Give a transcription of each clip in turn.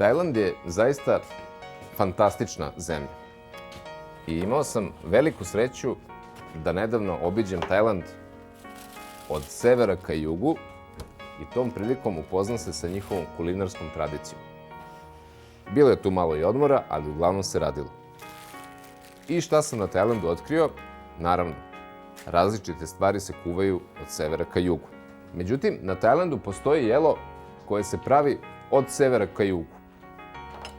Tajland je zaista fantastična zemlja. I imao sam veliku sreću da nedavno obiđem Tajland od severa ka jugu i tom prilikom upoznam se sa njihovom kulinarskom tradicijom. Bilo je tu malo i odmora, ali uglavnom se radilo. I šta sam na Tajlandu otkrio? Naravno, različite stvari se kuvaju od severa ka jugu. Međutim, na Tajlandu postoji jelo koje se pravi od severa ka jugu.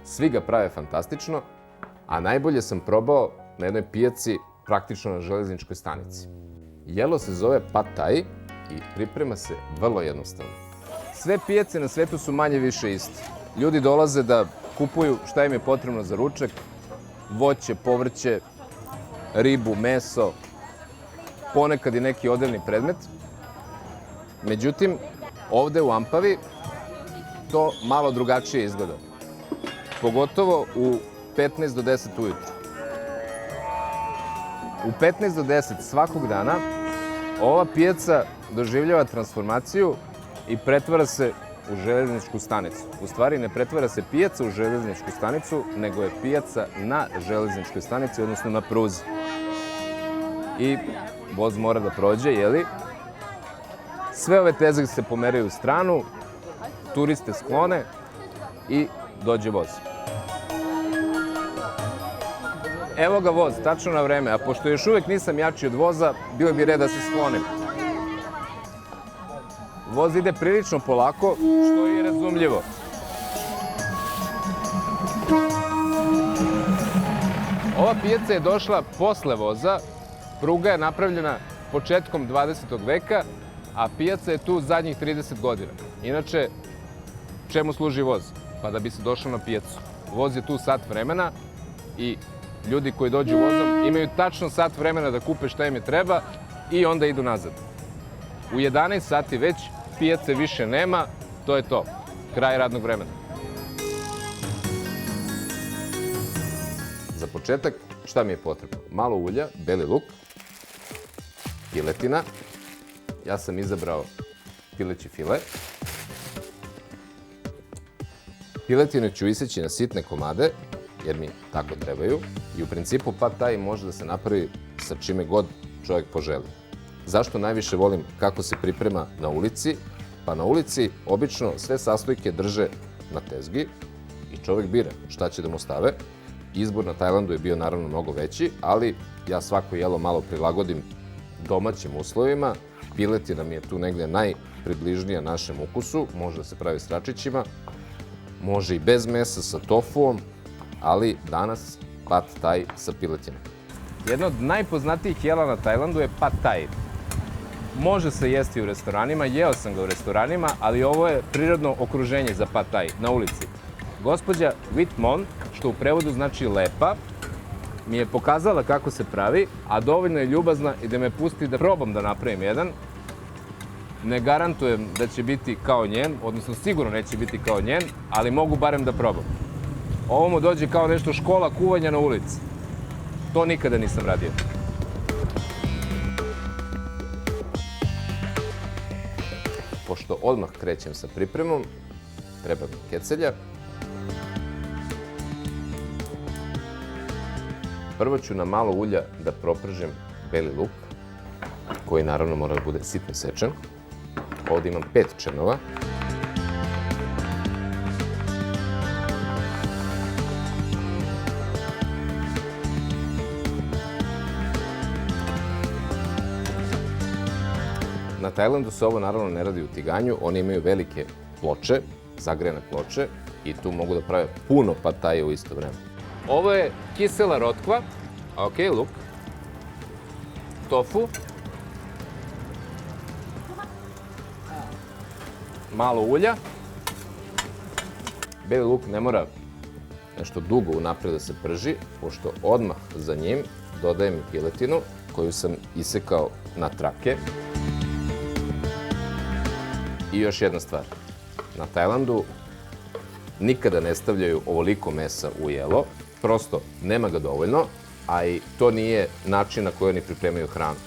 Svi ga prave fantastično, a najbolje sam probao na jednoj pijaci praktično na železničkoj stanici. Jelo se zove Pad Thai i priprema se vrlo jednostavno. Sve pijace na svetu su manje više iste. Ljudi dolaze da kupuju šta im je potrebno za ručak, voće, povrće, ribu, meso, ponekad i neki odevni predmet. Međutim, ovde u Ampavi to malo drugačije izgleda. Pogotovo u 15 do 10 ujutru. U 15 do 10 svakog dana ova pijaca doživljava transformaciju i pretvara se u železničku stanicu. U stvari, ne pretvara se pijaca u železničku stanicu, nego je pijaca na železničkoj stanici, odnosno na pruzi. I voz mora da prođe, jeli? Sve ove tezge se pomeraju u stranu, turiste sklone i dođe voz. Evo ga voz, tačno na vreme, a pošto još uvek nisam jači od voza, bilo bi red da se sklonim. Voz ide prilično polako, što je razumljivo. Ova pijaca je došla posle voza, pruga je napravljena početkom 20. veka, a pijaca je tu zadnjih 30 godina. Inače, čemu služi voz? Pa da bi se došao na pijacu. Voz je tu sat vremena i ljudi koji dođu vozom imaju tačno sat vremena da kupe šta im je treba i onda idu nazad. U 11 sati već pijace više nema, to je to. Kraj radnog vremena. Za početak, šta mi je potrebno? Malo ulja, beli luk, piletina. Ja sam izabrao pileći file. Piletinu ću iseći na sitne komade, jer mi tako trebaju. I u principu Pad Thai može da se napravi sa čime god čovjek poželi. Zašto najviše volim kako se priprema na ulici? Pa na ulici obično sve sastojke drže na tezgi i čovjek bira šta će da mu stave. Izbor na Tajlandu je bio naravno mnogo veći, ali ja svako jelo malo prilagodim domaćim uslovima. Piletina mi je tu negde najpribližnija našem ukusu, može da se pravi s račićima, može i bez mesa, sa tofuom, ali danas Pad Thai sa piletinom. Jedno od najpoznatijih jela na Tajlandu je Pad Thai. Može se jesti u restoranima, jeo sam ga u restoranima, ali ovo je prirodno okruženje za Pad Thai, na ulici. Gospođa Wit Mon, što u prevodu znači lepa, mi je pokazala kako se pravi, a dovoljno je ljubazna i da me pusti da probam da napravim jedan. Ne garantujem da će biti kao njen, odnosno sigurno neće biti kao njen, ali mogu barem da probam. Ovo mu dođe kao nešto škola kuvanja na ulici. To nikada nisam radio. Pošto odmah krećem sa pripremom, treba mi kecelja. Prvo ću na malo ulja da propržem beli luk, koji naravno mora da bude sitno sečen. Ovdje imam 5 čenova. Na Tajlandu se ovo naravno ne radi u tiganju, oni imaju velike ploče, zagrejane ploče i tu mogu da prave puno Pad Thaia u isto vreme. Ovo je kisela rotkva, ok, luk, tofu, malo ulja. Beli luk ne mora nešto dugo unapred da se prži, pošto odmah za njim dodajem i piletinu koju sam isekao na trake. I još jedna stvar, na Tajlandu nikada ne stavljaju ovoliko mesa u jelo, prosto nema ga dovoljno, a i to nije način na koji oni pripremaju hranu.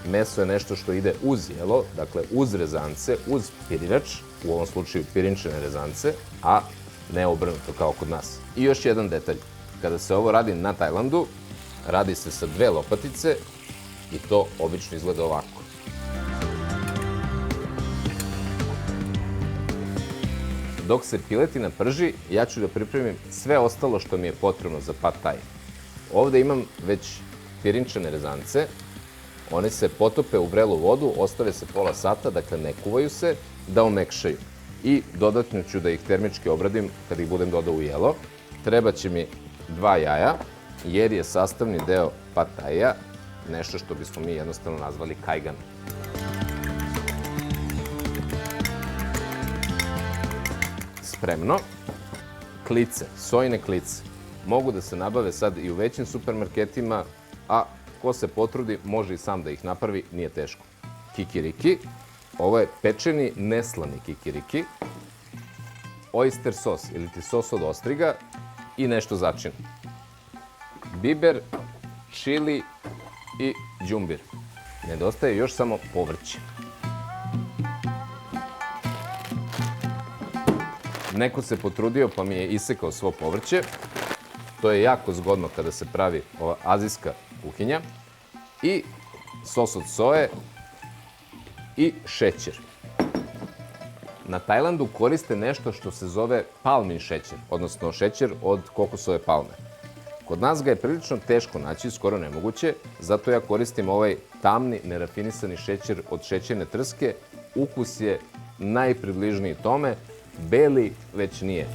Meso je nešto što ide uz jelo, dakle uz rezance, uz pirinač, u ovom slučaju pirinčane rezance, a ne obrnuto kao kod nas. I još jedan detalj. Kada se ovo radi na Tajlandu, radi se sa 2 lopatice i to obično izgleda ovako. Dok se piletina prži, ja ću da pripremim sve ostalo što mi je potrebno za pad thai. Ovde imam već pirinčane rezance. One se potope u vrelu vodu, ostave se pola sata, dakle ne kuvaju se, da omekšaju. I dodatno ću da ih termički obradim kad ih budem dodao u jelo. Treba će mi 2 jaja, jer je sastavni deo pad thaija nešto što bismo mi jednostavno nazvali kajgan. Spremno. Klice, sojine klice. Mogu da se nabave sad i u većim supermarketima, a ko se potrudi može i sam da ih napravi, nije teško. Kikiriki. Ovo je pečeni neslani kikiriki. Oyster sos ili ti sos od ostriga i nešto začin. Biber, čili i đumbir. Nedostaje još samo povrće. Neko se potrudio pa mi je isekao svo povrće. To je jako zgodno kada se pravi ova azijska kuhinja. I sos od soje i šećer. Na Tajlandu koriste nešto što se zove palmin šećer, odnosno šećer od kokosove palme. Kod nas ga je prilično teško naći, skoro nemoguće, zato ja koristim ovaj tamni, nerafinisani šećer od šećerne trske. Ukus je najpribližniji tome, beli već nije.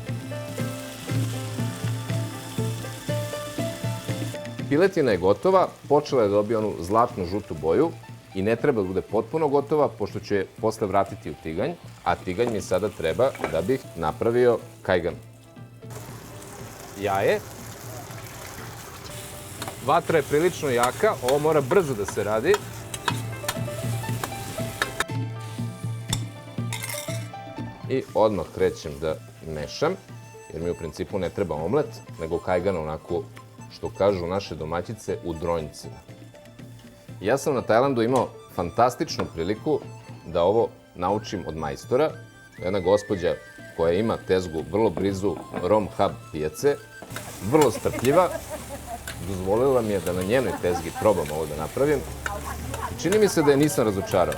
Piletina je gotova, počela je da dobije onu zlatnu žutu boju i ne treba da bude potpuno gotova, pošto ću je posle vratiti u tiganj, a tiganj mi sada treba da bih napravio kajgan. Jaje. Vatra je prilično jaka, ovo mora brzo da se radi. I odmah krećem da mešam, jer mi u principu ne treba omlet, nego kajgan onako, što kažu naše domaćice, u dronjcima. Ja sam na Tajlandu imao fantastičnu priliku da ovo naučim od majstora. Jedna gospođa koja ima tezgu vrlo blizu Rom Hub pijace, vrlo strpljiva, dozvolila mi je da na njenoj tezgi probam ovo da napravim. Čini mi se da je nisam razočarao.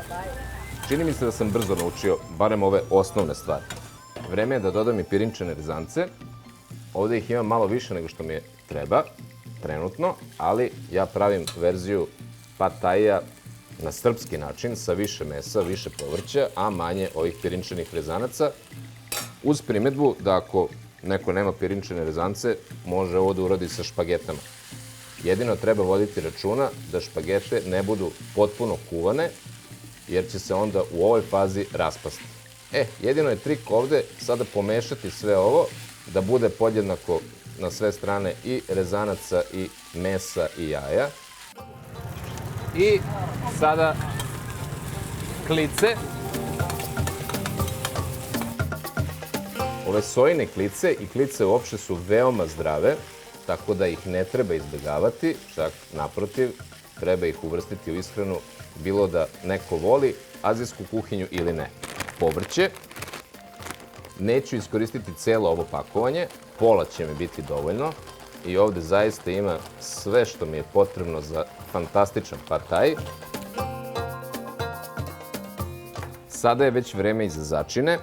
Čini mi se da sam brzo naučio barem ove osnovne stvari. Vreme je da dodam i pirinčane rezance. Ovde ih imam malo više nego što mi je treba, trenutno, ali ja pravim verziju pad thaija na srpski način, sa više mesa, više povrća, a manje ovih pirinčanih rezanaca, uz primetbu da ako neko nema pirinčane rezance, može ovo da uradi sa špagetama. Jedino treba voditi računa da špagete ne budu potpuno kuvane, jer će se onda u ovoj fazi raspasti. Jedino je trik ovde sada pomešati sve ovo, da bude podjednako na sve strane i rezanaca i mesa i jaja. I sada klice. Ove sojine klice i klice uopšte su veoma zdrave, tako da ih ne treba izbjegavati, čak naprotiv, treba ih uvrstiti u ishranu, bilo da neko voli azijsku kuhinju ili ne. Povrće. Neću iskoristiti celo ovo pakovanje, pola će mi biti dovoljno i ovde zaista ima sve što mi je potrebno za fantastičan pad thai. Sada je već vreme i za začine,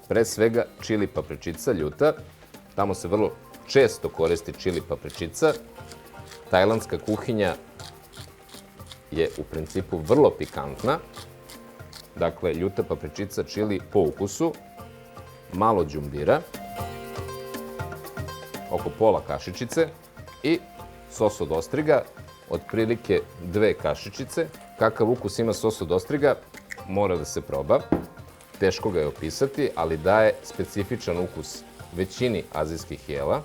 pre svega čili papričica ljuta, tamo se vrlo često koristi čili papričica. Tajlandska kuhinja je u principu vrlo pikantna, dakle ljuta papričica čili po ukusu, malo đumbira, oko pola kašičice i sos od ostriga, otprilike 2 kašičice. Kakav ukus ima sos od ostriga, mora da se proba. Teško ga je opisati, ali daje specifičan ukus većini azijskih jela.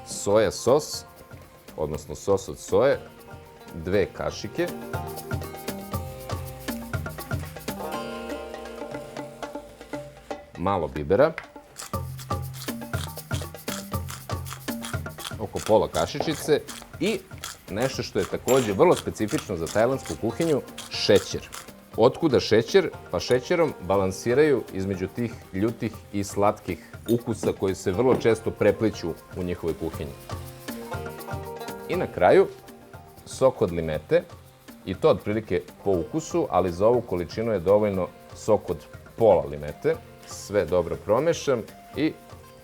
Soja sos, odnosno sos od soje, 2 kašike. Malo bibera. Oko pola kašičice i nešto što je takođe vrlo specifično za tajlandsku kuhinju, šećer. Otkuda šećer? Pa šećerom balansiraju između tih ljutih i slatkih ukusa koji se vrlo često prepliću u njihovoj kuhinji. I na kraju, sok od limete, i to otprilike po ukusu, ali za ovu količinu je dovoljno sok od pola limete. Sve dobro promešam i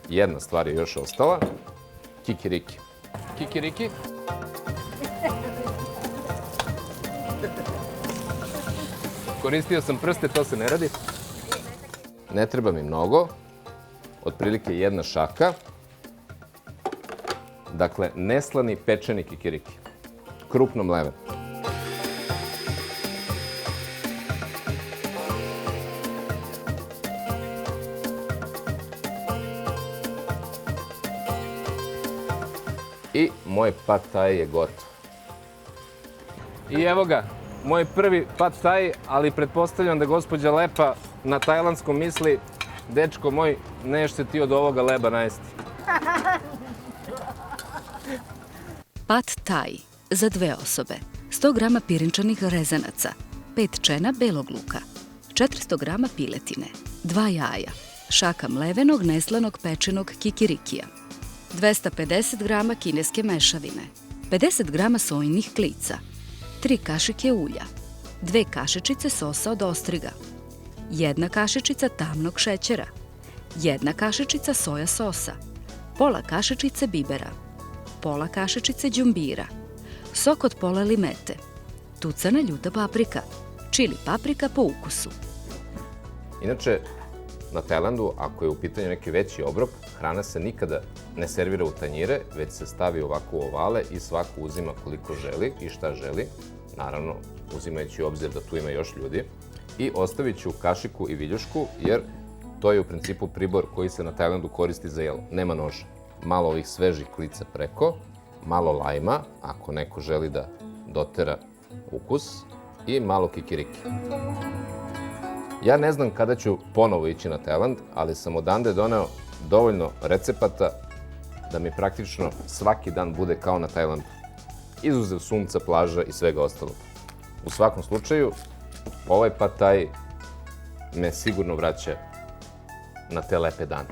jedna stvar je još ostala, kikiriki. Kikiriki. Koristio sam prste, to se ne radi. Ne treba mi mnogo, otprilike jedna šaka. Dakle, neslani pečeni kikiriki, krupno mleven. I moj pad thai je gotov. I evo ga, moj prvi pad thai, ali pretpostavljam da gospođa Lepa na tajlandskom misli, dečko moj, neš se ti od ovoga leba najesti. Pad thai za 2 osobe. 100 grama pirinčanih rezanaca, 5 čena belog luka, 400 grama piletine, 2 jaja, šaka mlevenog neslanog pečenog kikirikija, 250 grama kineske mešavine, 50 grama sojinih klica, 3 kašike ulja, 2 kašičice sosa od ostriga, 1 kašičica tamnog šećera, 1 kašičica soja sosa, pola kašičice bibera, pola kašičice đumbira, sok od pola limete, tucana ljuta paprika, čili paprika po ukusu. Inače, na Tajlandu, ako je u pitanju neki veći obrok, hrana se nikada ne servira u tanjire, već se stavi ovako u ovale i svako uzima koliko želi i šta želi. Naravno, uzimajući u obzir da tu ima još ljudi. I ostavit ću kašiku i viljušku, jer to je u principu pribor koji se na Tajlandu koristi za jelo. Nema noža. Malo ovih svežih klica preko, malo lajma, ako neko želi da dotera ukus, i malo kikiriki. Ja ne znam kada ću ponovo ići na Tajland, ali sam odande doneo dovoljno recepata da mi praktično svaki dan bude kao na Tajlandu. Izuzev sunca, plaža i svega ostalog. U svakom slučaju, ovaj pad thai me sigurno vraća na te lepe dane.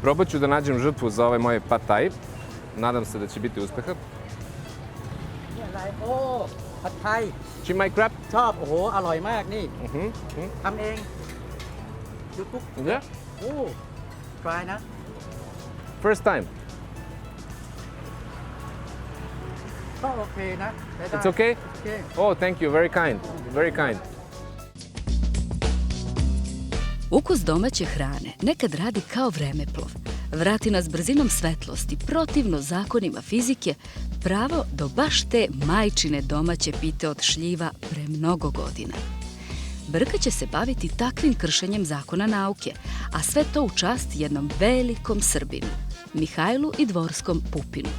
Probat ću da nađem žrtvu za ovaj moj pad thai. Nadam se da će biti uspeha. เนี่ยอะไรโอ้ผัดไทย Chi mai crab? ชอบโอ้โหอร่อยมากนี่ทำเองยูทูบ Yeah? โอ้ทรายนะ First time. ก็โอเคนะได้ It's okay? โอเค Oh, thank you. Very kind. Very kind. Ukus domaće hrane nekad radi kao vremeplov. Vrati nas brzinom svetlosti, protivno zakonima fizike, pravo do baš te majčine domaće pite od šljiva pre mnogo godina. Brka će se baviti takvim kršenjem zakona nauke, a sve to u čast jednom velikom Srbinu, Mihajlu i dvorskom Pupinu.